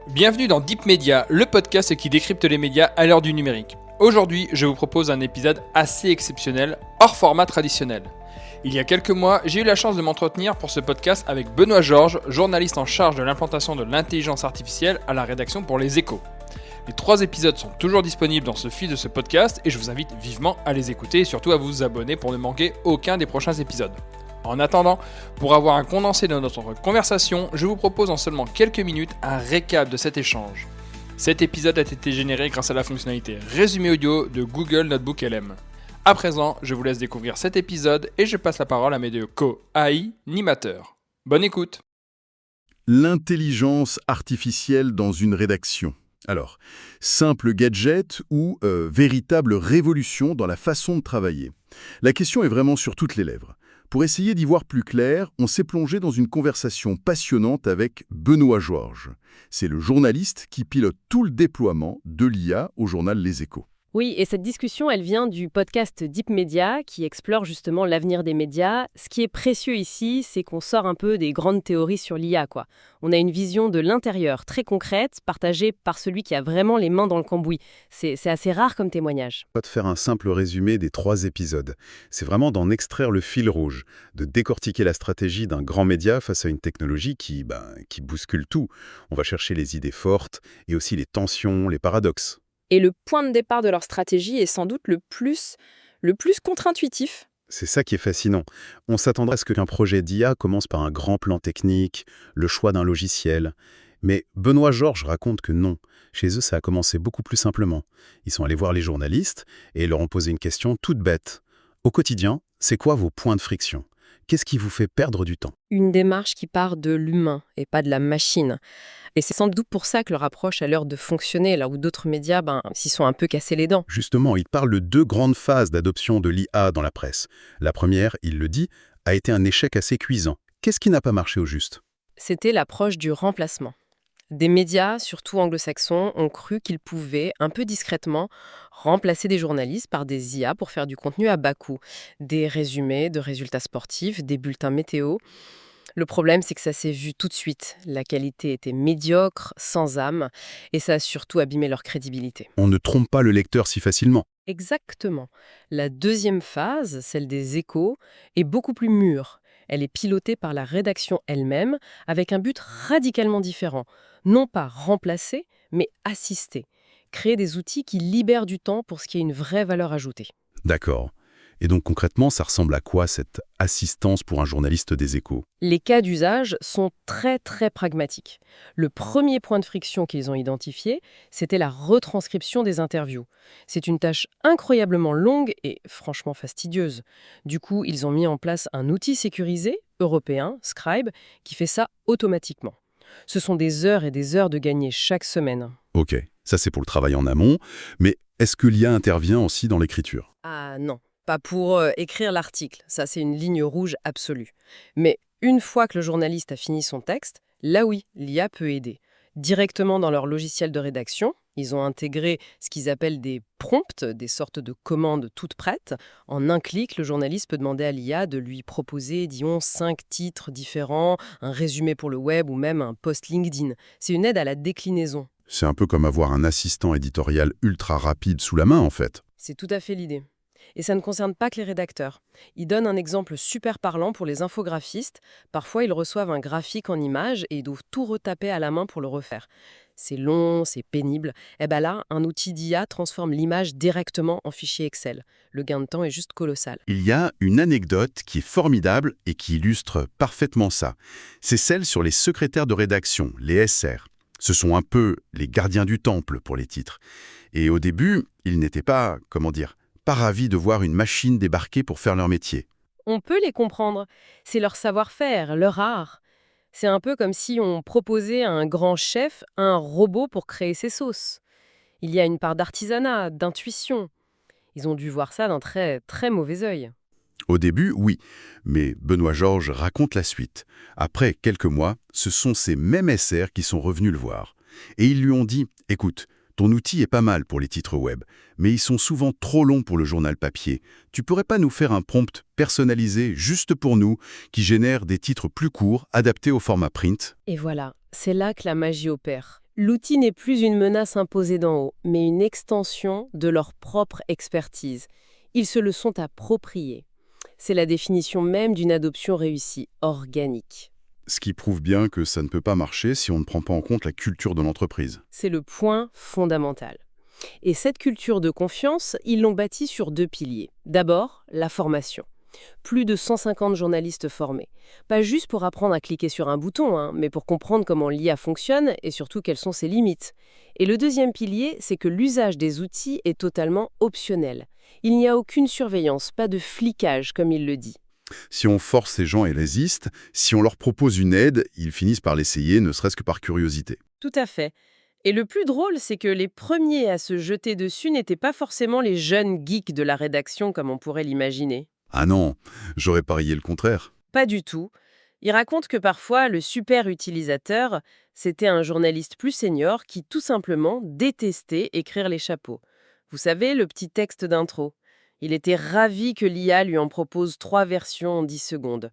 Bienvenue dans Deep Media, le podcast qui décrypte les médias à l'heure du numérique. Aujourd'hui, je vous propose un épisode assez exceptionnel, hors format traditionnel. Il y a quelques mois, j'ai eu la chance de m'entretenir pour ce podcast avec Benoît Georges, journaliste en charge de l'implantation de l'intelligence artificielle à la rédaction pour Les Échos. Les 3 épisodes sont toujours disponibles dans ce feed de ce podcast et je vous invite vivement à les écouter et surtout à vous abonner pour ne manquer aucun des prochains épisodes. En attendant, pour avoir un condensé de notre conversation, je vous propose en seulement quelques minutes un récap de cet échange. Cet épisode a été généré grâce à la fonctionnalité résumé audio de Google Notebook LM. À présent, je vous laisse découvrir cet épisode et je passe la parole à mes deux co-AI-animateurs. Bonne écoute. L'intelligence artificielle dans une rédaction. Alors, simple gadget ou véritable révolution dans la façon de travailler? La question est vraiment sur toutes les lèvres. Pour essayer d'y voir plus clair, on s'est plongé dans une conversation passionnante avec Benoît Georges. C'est le journaliste qui pilote tout le déploiement de l'IA au journal Les Échos. Oui, et cette discussion, elle vient du podcast Deep Media qui explore justement l'avenir des médias. Ce qui est précieux ici, c'est qu'on sort un peu des grandes théories sur l'IA, quoi. On a une vision de l'intérieur très concrète, partagée par celui qui a vraiment les mains dans le cambouis. C'est assez rare comme témoignage. Pas de faire un simple résumé des 3 épisodes. C'est vraiment d'en extraire le fil rouge, de décortiquer la stratégie d'un grand média face à une technologie qui bouscule tout. On va chercher les idées fortes et aussi les tensions, les paradoxes. Et le point de départ de leur stratégie est sans doute le plus contre-intuitif. C'est ça qui est fascinant. On s'attendrait à ce qu'un projet d'IA commence par un grand plan technique, le choix d'un logiciel. Mais Benoît Georges raconte que non. Chez eux, ça a commencé beaucoup plus simplement. Ils sont allés voir les journalistes et leur ont posé une question toute bête. Au quotidien, c'est quoi vos points de friction ? Qu'est-ce qui vous fait perdre du temps ? Une démarche qui part de l'humain et pas de la machine. Et c'est sans doute pour ça que leur approche a l'air de fonctionner, là où d'autres médias s'y sont un peu cassés les dents. Justement, il parle de 2 grandes phases d'adoption de l'IA dans la presse. La première, il le dit, a été un échec assez cuisant. Qu'est-ce qui n'a pas marché au juste ? C'était l'approche du remplacement. Des médias, surtout anglo-saxons, ont cru qu'ils pouvaient, un peu discrètement, remplacer des journalistes par des IA pour faire du contenu à bas coût. Des résumés de résultats sportifs, des bulletins météo. Le problème, c'est que ça s'est vu tout de suite. La qualité était médiocre, sans âme, et ça a surtout abîmé leur crédibilité. On ne trompe pas le lecteur si facilement. Exactement. La deuxième phase, celle des échos, est beaucoup plus mûre. Elle est pilotée par la rédaction elle-même, avec un but radicalement différent. Non pas remplacer, mais assister. Créer des outils qui libèrent du temps pour ce qui a une vraie valeur ajoutée. D'accord. Et donc concrètement, ça ressemble à quoi cette assistance pour un journaliste des Échos ? Les cas d'usage sont très très pragmatiques. Le premier point de friction qu'ils ont identifié, c'était la retranscription des interviews. C'est une tâche incroyablement longue et franchement fastidieuse. Du coup, ils ont mis en place un outil sécurisé, européen, Scribe, qui fait ça automatiquement. Ce sont des heures et des heures de gagner chaque semaine. Ok, ça c'est pour le travail en amont, mais est-ce que l'IA intervient aussi dans l'écriture ? Ah non. Pas pour écrire l'article, ça c'est une ligne rouge absolue. Mais une fois que le journaliste a fini son texte, là oui, l'IA peut aider. Directement dans leur logiciel de rédaction, ils ont intégré ce qu'ils appellent des prompts, des sortes de commandes toutes prêtes. En un clic, le journaliste peut demander à l'IA de lui proposer, disons, 5 titres différents, un résumé pour le web ou même un post LinkedIn. C'est une aide à la déclinaison. C'est un peu comme avoir un assistant éditorial ultra rapide sous la main en fait. C'est tout à fait l'idée. Et ça ne concerne pas que les rédacteurs. Ils donnent un exemple super parlant pour les infographistes. Parfois, ils reçoivent un graphique en images et ils doivent tout retaper à la main pour le refaire. C'est long, c'est pénible. Et là, un outil d'IA transforme l'image directement en fichier Excel. Le gain de temps est juste colossal. Il y a une anecdote qui est formidable et qui illustre parfaitement ça. C'est celle sur les secrétaires de rédaction, les SR. Ce sont un peu les gardiens du temple pour les titres. Et au début, ils n'étaient pas ravis de voir une machine débarquer pour faire leur métier. On peut les comprendre. C'est leur savoir-faire, leur art. C'est un peu comme si on proposait à un grand chef un robot pour créer ses sauces. Il y a une part d'artisanat, d'intuition. Ils ont dû voir ça d'un très, très mauvais œil. Au début, oui, mais Benoît Georges raconte la suite. Après quelques mois, ce sont ces mêmes SR qui sont revenus le voir. Et ils lui ont dit « Écoute, ton outil est pas mal pour les titres web, mais ils sont souvent trop longs pour le journal papier. Tu pourrais pas nous faire un prompt personnalisé juste pour nous, qui génère des titres plus courts, adaptés au format print ?» Et voilà, c'est là que la magie opère. L'outil n'est plus une menace imposée d'en haut, mais une extension de leur propre expertise. Ils se le sont appropriés. C'est la définition même d'une adoption réussie, organique. Ce qui prouve bien que ça ne peut pas marcher si on ne prend pas en compte la culture de l'entreprise. C'est le point fondamental. Et cette culture de confiance, ils l'ont bâtie sur 2 piliers. D'abord, la formation. Plus de 150 journalistes formés. Pas juste pour apprendre à cliquer sur un bouton, mais pour comprendre comment l'IA fonctionne et surtout quelles sont ses limites. Et le deuxième pilier, c'est que l'usage des outils est totalement optionnel. Il n'y a aucune surveillance, pas de flicage comme il le dit. Si on force ces gens et résiste, si on leur propose une aide, ils finissent par l'essayer, ne serait-ce que par curiosité. Tout à fait. Et le plus drôle, c'est que les premiers à se jeter dessus n'étaient pas forcément les jeunes geeks de la rédaction comme on pourrait l'imaginer. Ah non, j'aurais parié le contraire. Pas du tout. Il raconte que parfois, le super utilisateur, c'était un journaliste plus senior qui tout simplement détestait écrire les chapeaux. Vous savez, le petit texte d'intro. Il était ravi que l'IA lui en propose 3 versions en 10 secondes.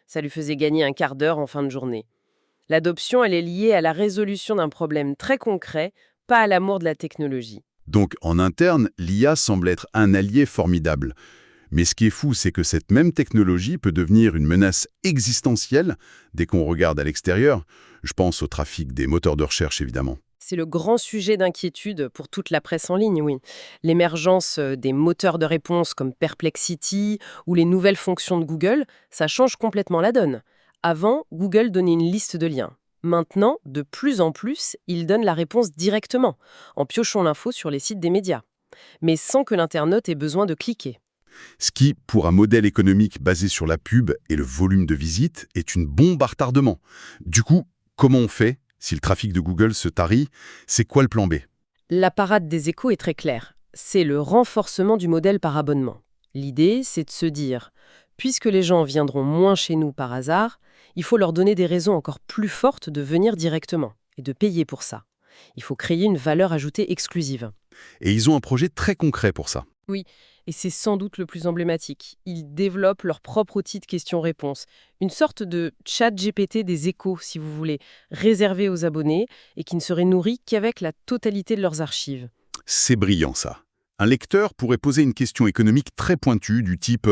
Ça lui faisait gagner un quart d'heure en fin de journée. L'adoption, elle est liée à la résolution d'un problème très concret, pas à l'amour de la technologie. Donc en interne, l'IA semble être un allié formidable. Mais ce qui est fou, c'est que cette même technologie peut devenir une menace existentielle dès qu'on regarde à l'extérieur. Je pense au trafic des moteurs de recherche, évidemment. C'est le grand sujet d'inquiétude pour toute la presse en ligne, oui. L'émergence des moteurs de réponse comme Perplexity ou les nouvelles fonctions de Google, ça change complètement la donne. Avant, Google donnait une liste de liens. Maintenant, de plus en plus, il donne la réponse directement, en piochant l'info sur les sites des médias, mais sans que l'internaute ait besoin de cliquer. Ce qui, pour un modèle économique basé sur la pub et le volume de visites, est une bombe à retardement. Du coup, comment on fait si le trafic de Google se tarit? C'est quoi le plan B? La parade des Échos est très claire. C'est le renforcement du modèle par abonnement. L'idée, c'est de se dire, puisque les gens viendront moins chez nous par hasard, il faut leur donner des raisons encore plus fortes de venir directement et de payer pour ça. Il faut créer une valeur ajoutée exclusive. Et ils ont un projet très concret pour ça. Oui, et c'est sans doute le plus emblématique. Ils développent leur propre outil de questions-réponses, une sorte de chat GPT des Échos, si vous voulez, réservé aux abonnés et qui ne serait nourri qu'avec la totalité de leurs archives. C'est brillant, ça. Un lecteur pourrait poser une question économique très pointue du type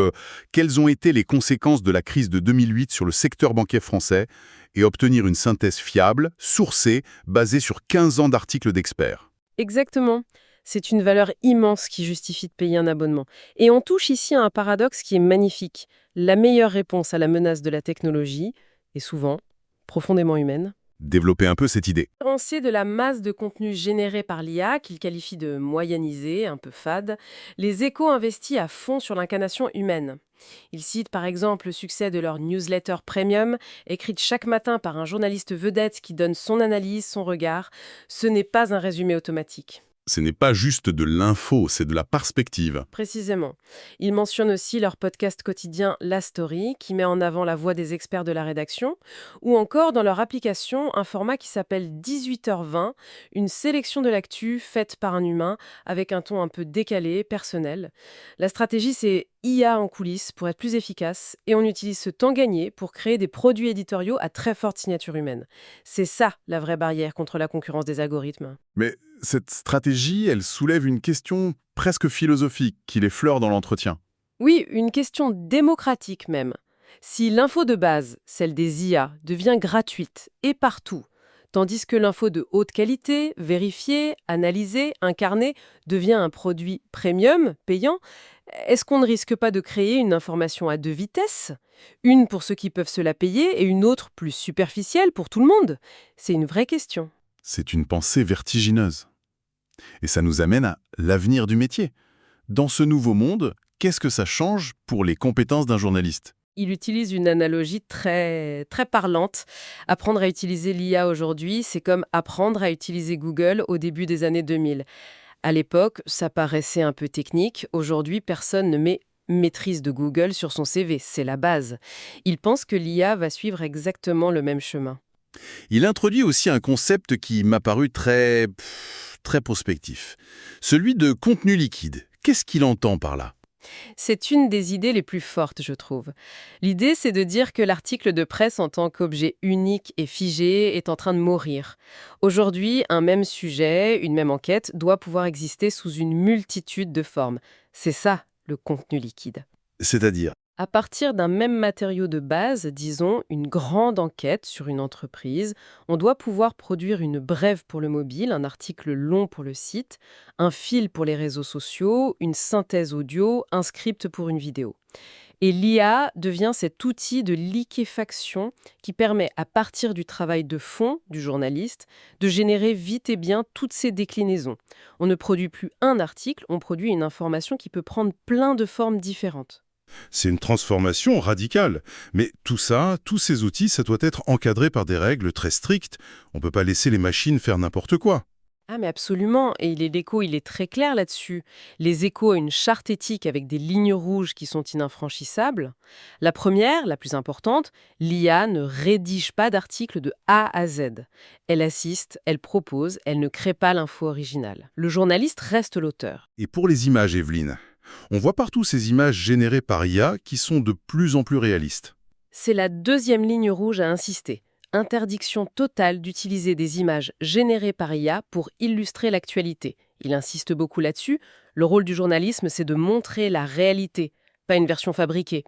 quelles ont été les conséquences de la crise de 2008 sur le secteur bancaire français et obtenir une synthèse fiable, sourcée, basée sur 15 ans d'articles d'experts. Exactement. C'est une valeur immense qui justifie de payer un abonnement. Et on touche ici à un paradoxe qui est magnifique. La meilleure réponse à la menace de la technologie est souvent profondément humaine. Développer un peu cette idée. Différencier de la masse de contenu généré par l'IA, qu'il qualifie de moyennisé, un peu fade, les Échos investissent à fond sur l'incarnation humaine. Ils citent par exemple le succès de leur newsletter premium, écrite chaque matin par un journaliste vedette qui donne son analyse, son regard. Ce n'est pas un résumé automatique. Ce n'est pas juste de l'info, c'est de la perspective. Précisément. Ils mentionnent aussi leur podcast quotidien La Story, qui met en avant la voix des experts de la rédaction, ou encore dans leur application un format qui s'appelle 18h20, une sélection de l'actu faite par un humain avec un ton un peu décalé, personnel. La stratégie, c'est IA en coulisses pour être plus efficace, et on utilise ce temps gagné pour créer des produits éditoriaux à très forte signature humaine. C'est ça la vraie barrière contre la concurrence des algorithmes. Mais cette stratégie, elle soulève une question presque philosophique qui l'effleure dans l'entretien. Oui, une question démocratique même. Si l'info de base, celle des IA, devient gratuite et partout, tandis que l'info de haute qualité, vérifiée, analysée, incarnée, devient un produit premium, payant, est-ce qu'on ne risque pas de créer une information à 2 vitesses? Une pour ceux qui peuvent se la payer et une autre plus superficielle pour tout le monde? C'est une vraie question. C'est une pensée vertigineuse. Et ça nous amène à l'avenir du métier. Dans ce nouveau monde, qu'est-ce que ça change pour les compétences d'un journaliste? Il utilise une analogie très parlante. Apprendre à utiliser l'IA aujourd'hui, c'est comme apprendre à utiliser Google au début des années 2000. À l'époque, ça paraissait un peu technique. Aujourd'hui, personne ne met maîtrise de Google sur son CV. C'est la base. Il pense que l'IA va suivre exactement le même chemin. Il introduit aussi un concept qui m'a paru très prospectif. Celui de contenu liquide. Qu'est-ce qu'il entend par là? C'est une des idées les plus fortes, je trouve. L'idée, c'est de dire que l'article de presse en tant qu'objet unique et figé est en train de mourir. Aujourd'hui, un même sujet, une même enquête, doit pouvoir exister sous une multitude de formes. C'est ça, le contenu liquide. C'est-à-dire, À partir d'un même matériau de base, disons une grande enquête sur une entreprise, on doit pouvoir produire une brève pour le mobile, un article long pour le site, un fil pour les réseaux sociaux, une synthèse audio, un script pour une vidéo. Et l'IA devient cet outil de liquéfaction qui permet, à partir du travail de fond du journaliste, de générer vite et bien toutes ces déclinaisons. On ne produit plus un article, on produit une information qui peut prendre plein de formes différentes. C'est une transformation radicale. Mais tout ça, tous ces outils, ça doit être encadré par des règles très strictes. On ne peut pas laisser les machines faire n'importe quoi. Ah mais absolument, et l'écho, il est très clair là-dessus. Les échos ont une charte éthique avec des lignes rouges qui sont ininfranchissables. La première, la plus importante, l'IA ne rédige pas d'article de A à Z. Elle assiste, elle propose, elle ne crée pas l'info originale. Le journaliste reste l'auteur. Et pour les images, Evelyne, on voit partout ces images générées par IA qui sont de plus en plus réalistes. C'est la deuxième ligne rouge à insister. Interdiction totale d'utiliser des images générées par IA pour illustrer l'actualité. Il insiste beaucoup là-dessus. Le rôle du journalisme, c'est de montrer la réalité, pas une version fabriquée.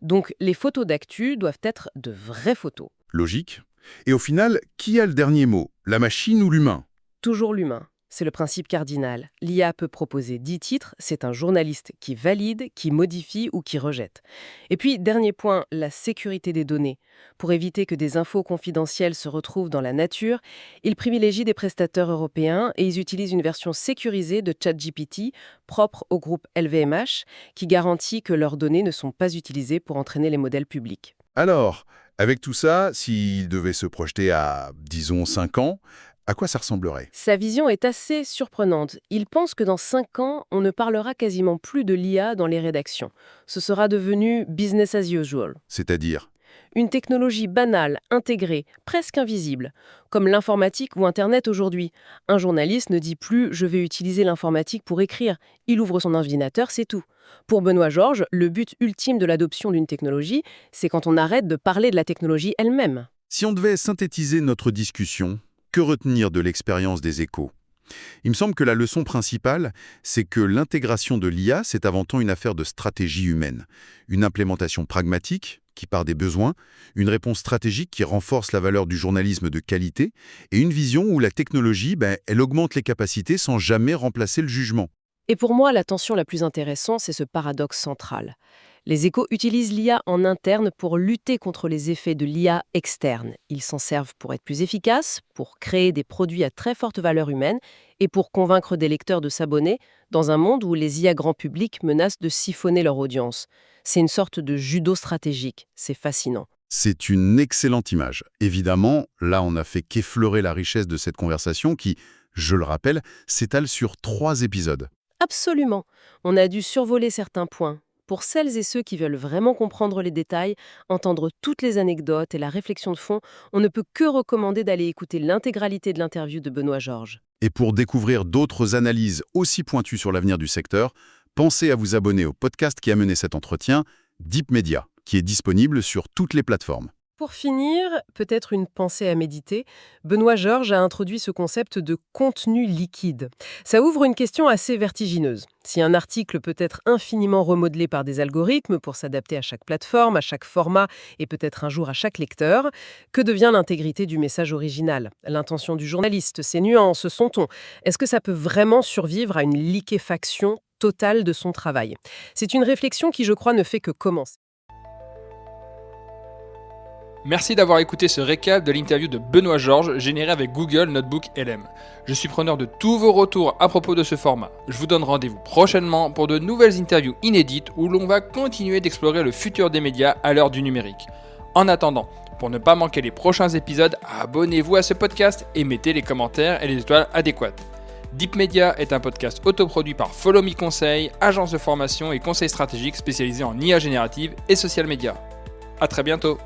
Donc, les photos d'actu doivent être de vraies photos. Logique. Et au final, qui a le dernier mot, la machine ou l'humain ? Toujours l'humain. C'est le principe cardinal. L'IA peut proposer 10 titres, c'est un journaliste qui valide, qui modifie ou qui rejette. Et puis, dernier point, la sécurité des données. Pour éviter que des infos confidentielles se retrouvent dans la nature, ils privilégient des prestataires européens et ils utilisent une version sécurisée de ChatGPT propre au groupe LVMH qui garantit que leurs données ne sont pas utilisées pour entraîner les modèles publics. Alors, avec tout ça, s'il devait se projeter à, disons, 5 ans, à quoi ça ressemblerait ? Sa vision est assez surprenante. Il pense que dans 5 ans, on ne parlera quasiment plus de l'IA dans les rédactions. Ce sera devenu business as usual. C'est-à-dire ? Une technologie banale, intégrée, presque invisible, comme l'informatique ou Internet aujourd'hui. Un journaliste ne dit plus « je vais utiliser l'informatique pour écrire ». Il ouvre son ordinateur, c'est tout. Pour Benoît Georges, le but ultime de l'adoption d'une technologie, c'est quand on arrête de parler de la technologie elle-même. Si on devait synthétiser notre discussion, que retenir de l'expérience des échos ? Il me semble que la leçon principale, c'est que l'intégration de l'IA, c'est avant tout une affaire de stratégie humaine. Une implémentation pragmatique, qui part des besoins, une réponse stratégique qui renforce la valeur du journalisme de qualité, et une vision où la technologie, elle augmente les capacités sans jamais remplacer le jugement. Et pour moi, la tension la plus intéressante, c'est ce paradoxe central. Les échos utilisent l'IA en interne pour lutter contre les effets de l'IA externe. Ils s'en servent pour être plus efficaces, pour créer des produits à très forte valeur humaine et pour convaincre des lecteurs de s'abonner dans un monde où les IA grand public menacent de siphonner leur audience. C'est une sorte de judo stratégique. C'est fascinant. C'est une excellente image. Évidemment, là, on n'a fait qu'effleurer la richesse de cette conversation qui, je le rappelle, s'étale sur 3 épisodes. Absolument. On a dû survoler certains points. Pour celles et ceux qui veulent vraiment comprendre les détails, entendre toutes les anecdotes et la réflexion de fond, on ne peut que recommander d'aller écouter l'intégralité de l'interview de Benoît Georges. Et pour découvrir d'autres analyses aussi pointues sur l'avenir du secteur, pensez à vous abonner au podcast qui a mené cet entretien, Deep Media, qui est disponible sur toutes les plateformes. Pour finir, peut-être une pensée à méditer, Benoît Georges a introduit ce concept de contenu liquide. Ça ouvre une question assez vertigineuse. Si un article peut être infiniment remodelé par des algorithmes pour s'adapter à chaque plateforme, à chaque format et peut-être un jour à chaque lecteur, que devient l'intégrité du message original ? L'intention du journaliste, ses nuances, son ton. Est-ce que ça peut vraiment survivre à une liquéfaction totale de son travail ? C'est une réflexion qui, je crois, ne fait que commencer. Merci d'avoir écouté ce récap de l'interview de Benoît Georges généré avec Google Notebook LM. Je suis preneur de tous vos retours à propos de ce format. Je vous donne rendez-vous prochainement pour de nouvelles interviews inédites où l'on va continuer d'explorer le futur des médias à l'heure du numérique. En attendant, pour ne pas manquer les prochains épisodes, abonnez-vous à ce podcast et mettez les commentaires et les étoiles adéquates. Deep Media est un podcast autoproduit par Follow Me Conseil, agence de formation et conseil stratégique spécialisée en IA générative et social media. À très bientôt.